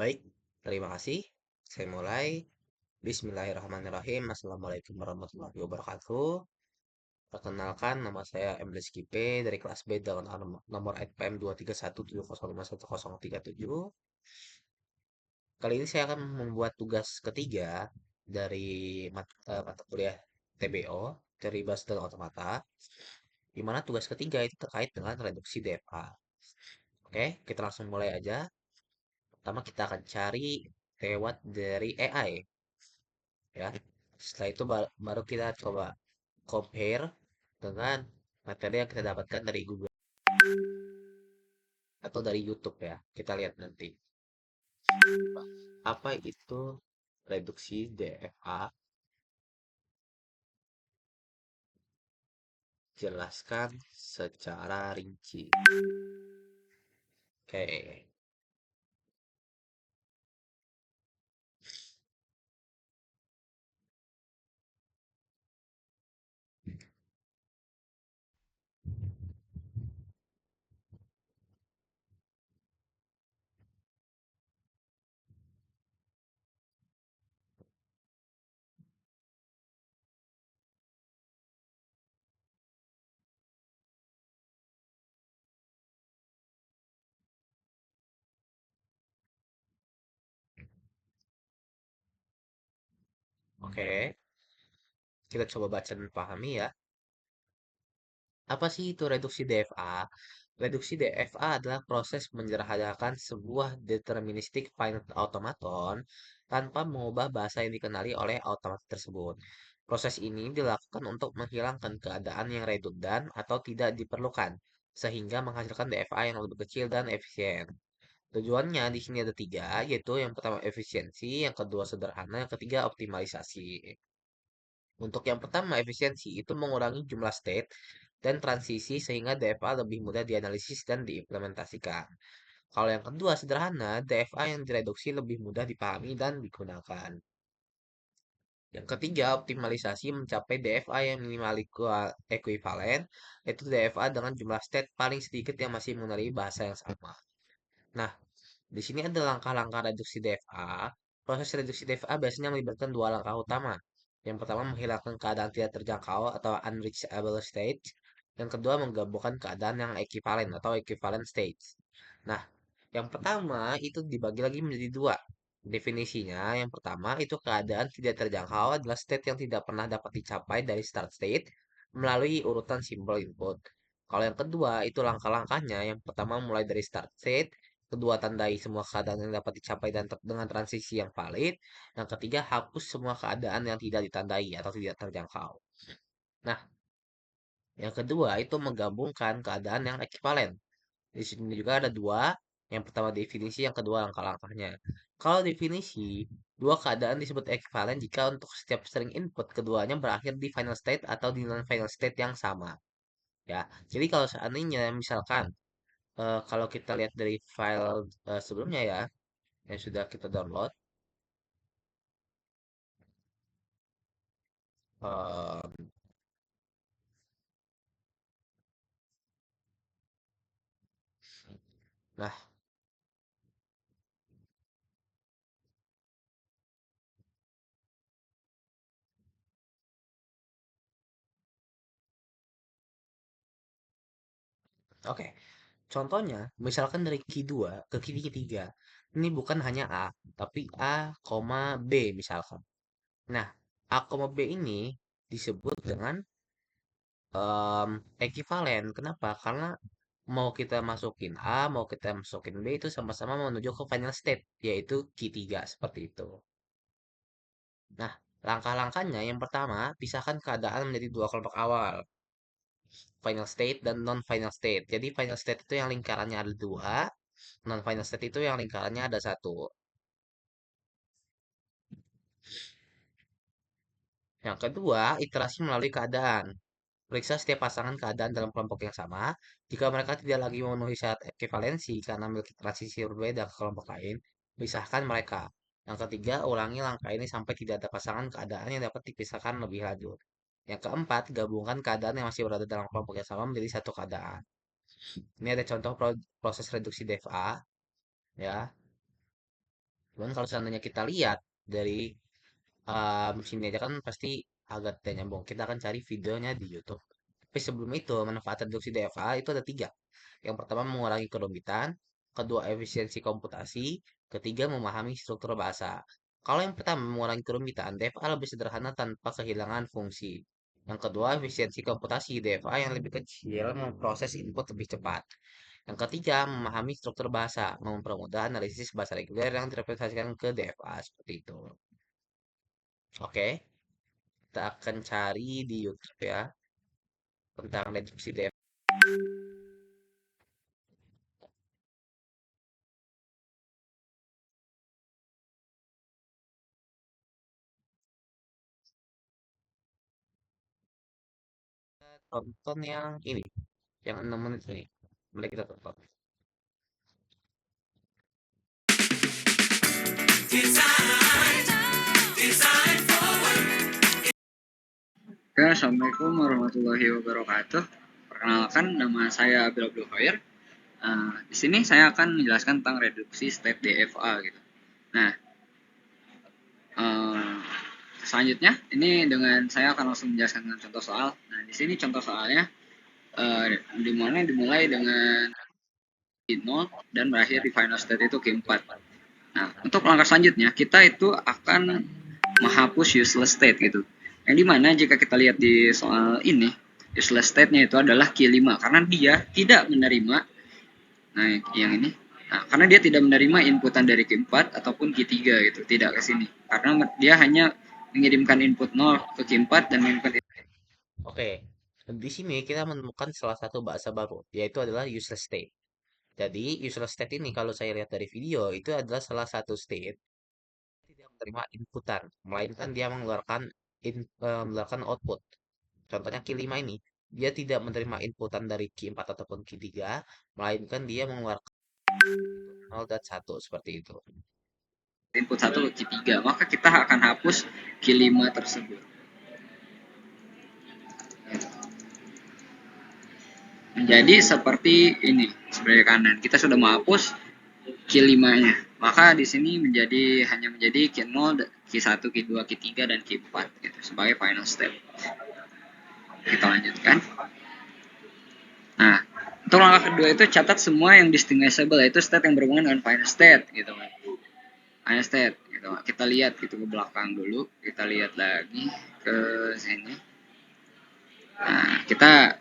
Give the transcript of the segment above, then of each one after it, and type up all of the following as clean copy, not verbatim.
Baik, terima kasih. Saya mulai. Bismillahirrahmanirrahim. Assalamualaikum warahmatullahi wabarakatuh. Perkenalkan, nama saya M. Rizky P. dari kelas B dengan nomor IPM 231705137. Kali ini saya akan membuat tugas ketiga dari mata kuliah TBO, Teori Bahasa dan Otomata, di mana tugas ketiga itu terkait dengan reduksi DFA. Oke, kita langsung mulai aja. Pertama kita akan cari lewat dari AI. Ya. Setelah itu baru kita coba compare dengan materi yang kita dapatkan dari Google atau dari YouTube ya. Kita lihat nanti. Apa itu reduksi DFA? Jelaskan secara rinci. Oke. Oke. Kita coba baca dan pahami ya. Apa sih itu reduksi DFA? Reduksi DFA adalah proses menyederhanakan sebuah deterministic finite automaton tanpa mengubah bahasa yang dikenali oleh otomaton tersebut. Proses ini dilakukan untuk menghilangkan keadaan yang redundan atau tidak diperlukan, sehingga menghasilkan DFA yang lebih kecil dan efisien. Tujuannya di sini ada tiga, yaitu yang pertama efisiensi, yang kedua sederhana, yang ketiga optimalisasi. Untuk yang pertama, efisiensi itu mengurangi jumlah state dan transisi sehingga DFA lebih mudah dianalisis dan diimplementasikan. Kalau yang kedua, sederhana, DFA yang direduksi lebih mudah dipahami dan digunakan. Yang ketiga, optimalisasi mencapai DFA yang minimal ekuivalen, yaitu DFA dengan jumlah state paling sedikit yang masih mengenali bahasa yang sama. Nah, di sini ada langkah-langkah reduksi DFA. Proses reduksi DFA biasanya melibatkan dua langkah utama. Yang pertama menghilangkan keadaan tidak terjangkau atau unreachable state. Yang kedua menggabungkan keadaan yang ekivalen atau equivalent states. Nah, yang pertama itu dibagi lagi menjadi dua. Definisinya, yang pertama itu keadaan tidak terjangkau adalah state yang tidak pernah dapat dicapai dari start state melalui urutan simbol input. Kalau yang kedua itu langkah-langkahnya, yang pertama mulai dari start state, kedua tandai semua keadaan yang dapat dicapai dan dengan transisi yang valid, yang ketiga hapus semua keadaan yang tidak ditandai atau tidak terjangkau. Nah, yang kedua itu menggabungkan keadaan yang ekivalen. Di sini juga ada dua. Yang pertama definisi, yang kedua langkah-langkahnya. Kalau definisi, dua keadaan disebut ekivalen jika untuk setiap string input keduanya berakhir di final state atau di non-final state yang sama. Ya, jadi kalau seandainya misalkan kalau kita lihat dari file sebelumnya ya, yang sudah kita download, eh, nah, oke. Contohnya, misalkan dari key 2 ke key 3, ini bukan hanya A, tapi A, B misalkan. Nah, A, B ini disebut dengan ekivalen. Kenapa? Karena mau kita masukin A, mau kita masukin B itu sama-sama menuju ke final state, yaitu key 3 seperti itu. Nah, langkah-langkahnya yang pertama, pisahkan keadaan menjadi dua kelompok awal, final state dan non-final state. Jadi final state itu yang lingkarannya ada dua, non-final state itu yang lingkarannya ada satu. Yang kedua, iterasi melalui keadaan. Periksa setiap pasangan keadaan dalam kelompok yang sama. Jika mereka tidak lagi memenuhi syarat ekivalensi karena memiliki transisi berbeda ke kelompok lain, pisahkan mereka. Yang ketiga, ulangi langkah ini sampai tidak ada pasangan keadaan yang dapat dipisahkan lebih lanjut. Yang keempat, gabungkan keadaan yang masih berada dalam kelompok yang sama menjadi satu keadaan. Ini ada contoh proses reduksi DFA, ya. Cuman kalau seandainya kita lihat dari sini aja kan pasti agak tidak nyambung. Kita akan cari videonya di YouTube. Tapi sebelum itu, manfaat reduksi DFA itu ada tiga. Yang pertama mengurangi kerumitan, kedua efisiensi komputasi, ketiga memahami struktur bahasa. Kalau yang pertama mengurangi kerumitan, DFA lebih sederhana tanpa kehilangan fungsi. Yang kedua efisiensi komputasi, DFA yang lebih kecil memproses input lebih cepat. Yang ketiga memahami struktur bahasa, mempermudah analisis bahasa reguler yang direpresentasikan ke DFA seperti itu. Oke, kita akan cari di YouTube ya tentang reduksi DFA. Tonton yang ini, yang 6 menit ini. Mari kita tonton. Oke, Assalamualaikum warahmatullahi wabarakatuh. Perkenalkan, nama saya Abil Abdul Khair. Di sini saya akan menjelaskan tentang reduksi state DFA gitu. Nah, uh, selanjutnya ini saya akan langsung menjelaskan dengan contoh soal. Nah, di sini contoh soalnya dimulai dengan Q0 dan berakhir di final state itu Q4. Nah, untuk langkah selanjutnya kita itu akan menghapus useless state gitu. Yang dimana jika kita lihat di soal ini, useless state-nya itu adalah Q5 karena dia tidak menerima, nah yang ini, nah, karena dia tidak menerima inputan dari Q4 ataupun Q3 gitu, tidak ke sini. Karena dia hanya mengirimkan input 0 ke Q4 dan mengirimkan. Oke, di sini kita menemukan salah satu bahasa baru, yaitu adalah useless state. Jadi, useless state ini kalau saya lihat dari video, itu adalah salah satu state tidak menerima inputan, melainkan dia mengeluarkan output. Contohnya Q5 ini, dia tidak menerima inputan dari Q4 ataupun Q3, melainkan dia mengeluarkan 0 dan 1 seperti itu. Input 1 ke Q3, maka kita akan hapus Q5 tersebut. Menjadi seperti ini sebelah kanan. Kita sudah menghapus Q5-nya. Maka di sini hanya menjadi Q0, Q1, Q2, Q3 dan Q4 gitu sebagai final step. Kita lanjutkan. Nah, untuk langkah kedua itu catat semua yang distinguishable, yaitu state yang berhubungan dengan final state gitu. Final state gitu. Kita lihat gitu ke belakang dulu, kita lihat lagi ke sini. Nah, kita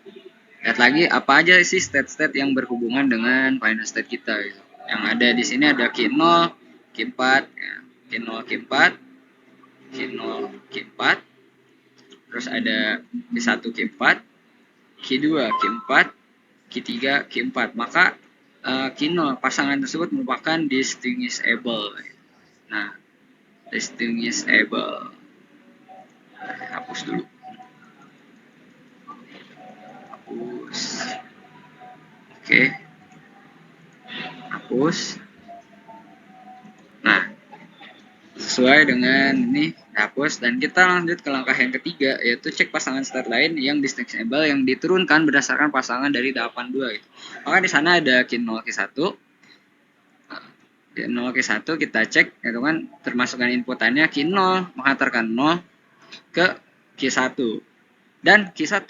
lihat lagi apa aja sih state-state yang berhubungan dengan final state kita gitu. Yang ada di sini ada Q0, Q4, ya. Q0, Q4, Q0, Q4, terus ada Q1, Q4, Q2, Q4, Q3, Q4. Maka Q0 pasangan tersebut merupakan distinguishable. Nah, distinguishable. Hapus dulu. Hapus. Oke. Hapus. Nah, sesuai dengan ini hapus dan kita lanjut ke langkah yang ketiga, yaitu cek pasangan state lain yang distinguishable yang diturunkan berdasarkan pasangan dari 82 gitu. Maka di sana ada Q0 Q1. Q0 Q1 kita cek itu kan termasukkan inputannya Q0 menghantarkan 0 ke Q1 dan Q1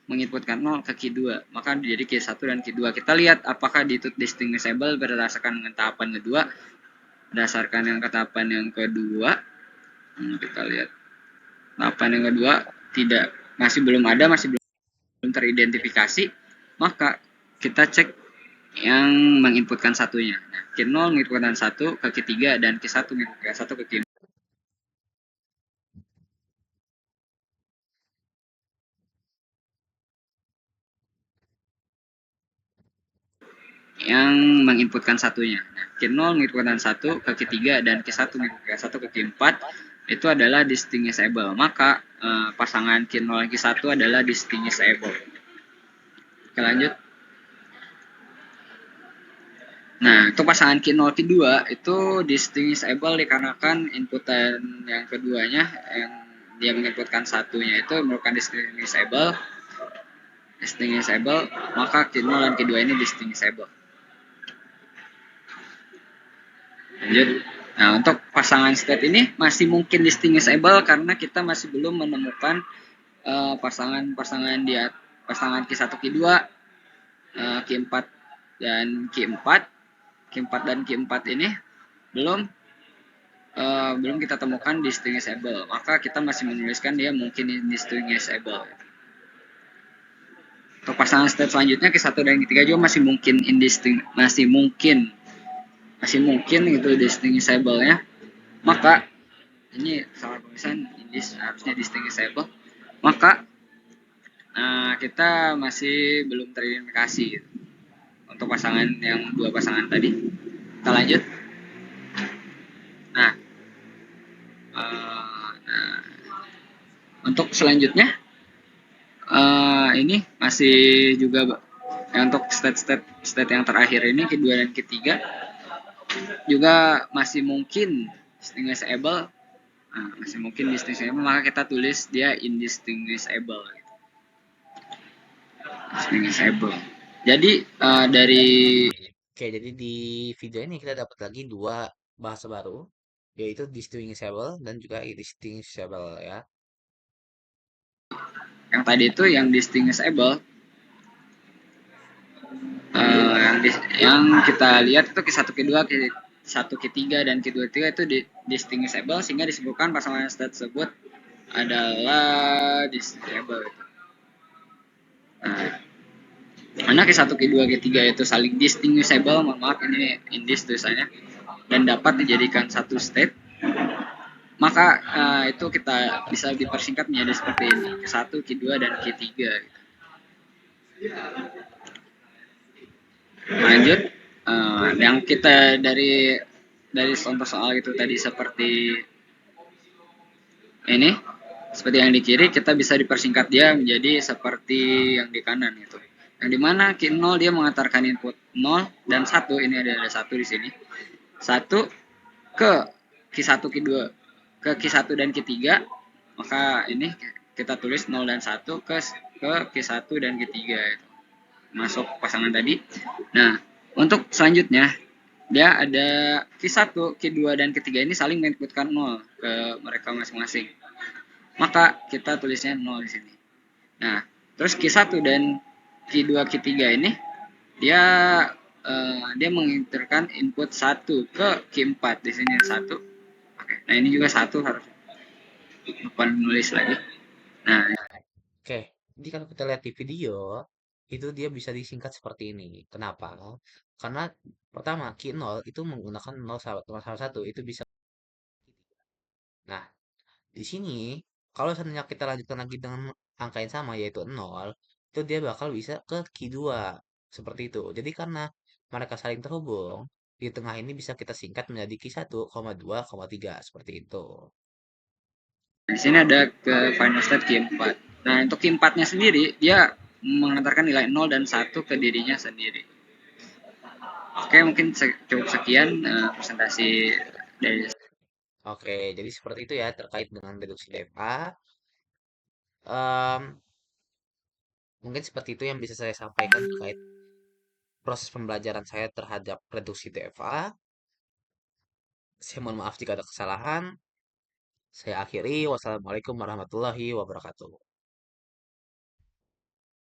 menginputkan 0 ke Q2. Maka jadi Q1 dan Q2. Kita lihat apakah itu distinguishable berdasarkan dengan tahapan kedua. Berdasarkan yang tahapan yang kedua, kita lihat tahapan yang kedua masih belum teridentifikasi, maka kita cek yang menginputkan satunya. Nah, Q0 menginputkan 1 ke Q3 dan Q1 menginputkan 1 ke Q4. Yang menginputkan satunya. Nah, Q0 menginputkan 1 ke Q3 dan Q1 menginputkan 1 ke Q4 itu adalah distinguishable. Maka pasangan Q0 dan Q1 adalah distinguishable. Oke, lanjut. Nah, untuk pasangan Q0 Q2 itu distinguishable dikarenakan inputan yang keduanya yang dia menginputkan satunya itu merupakan distinguishable, maka Q0 dan Q2 ini distinguishable. Lanjut. Nah, untuk pasangan state ini masih mungkin distinguishable karena kita masih belum menemukan pasangan-pasangan dia pasangan Q1, Q2, Q4 dan Q4. Q4 dan Q4 ini belum belum kita temukan distinguishable. Maka kita masih menuliskan dia mungkin indistinguishable. Untuk pasangan state selanjutnya Q1 dan Q3 juga masih mungkin itu distinguishable ya. Maka ini salah penulisan indis harusnya distinguishable. Maka kita masih belum teridentifikasi gitu. Untuk pasangan yang dua pasangan tadi. Kita lanjut. Nah, nah untuk selanjutnya ini masih juga untuk state yang terakhir ini kedua dan ketiga juga masih mungkin distinguishable. Nah, masih mungkin distinguishable, maka kita tulis dia indistinguishable. Distinguishable. Jadi dari Oke, jadi di video ini kita dapat lagi dua bahasa baru, yaitu distinguishable dan juga indistinguishable ya. yang tadi itu yang distinguishable yang kita lihat itu Q1, Q2, Q1, Q3 dan Q2, Q3 itu distinguishable sehingga disebutkan pasangan tersebut adalah distinguishable. Nah, mana Q1, Q2, Q3 itu saling distinguishable, mohon maaf ini indis tulisannya, dan dapat dijadikan satu state, maka itu kita bisa dipersingkat menjadi seperti ini, Q1, Q2, dan Q3. Lanjut, yang kita dari contoh soal itu tadi ini, seperti yang di kiri kita bisa dipersingkat dia menjadi seperti yang di kanan itu. Yang dimana Q0 dia mengantarkan input 0 dan 1, ini ada 1 di sini. 1 ke Q1, Q2, ke Q1 dan Q3, maka ini kita tulis 0 dan 1 ke Q1 dan Q3 itu. Masuk pasangan tadi. Nah, untuk selanjutnya dia ada Q1, Q2 dan Q3 ini saling menginputkan 0 ke mereka masing-masing. Maka kita tulisnya 0 di sini. Nah, terus Q1 dan Q2, Q3 ini dia dia menginterkan input 1 ke Q4 di sini 1. Oke. Nah, ini juga 1 harus lupa nulis lagi. Nah, Oke, jadi kalau kita lihat di video, itu dia bisa disingkat seperti ini. Kenapa? Karena pertama, key 0 itu menggunakan 0 sama 1, itu bisa. Nah, di sini, kalau seandainya kita lanjutkan lagi dengan angka yang sama, yaitu 0, itu dia bakal bisa ke key 2. Seperti itu. Jadi karena mereka saling terhubung, di tengah ini bisa kita singkat menjadi key 1, 2, 3, seperti itu. di sini ada ke final state Q4. Nah, untuk Q4-nya sendiri dia mengantarkan nilai 0 dan 1 ke dirinya sendiri. Oke, mungkin cukup sekian presentasi dari Oke, jadi seperti itu ya terkait dengan deduksi DFA. Em, Mungkin seperti itu yang bisa saya sampaikan terkait proses pembelajaran saya terhadap reduksi DFA. Saya mohon maaf jika ada kesalahan. Saya akhiri. Wassalamualaikum warahmatullahi wabarakatuh.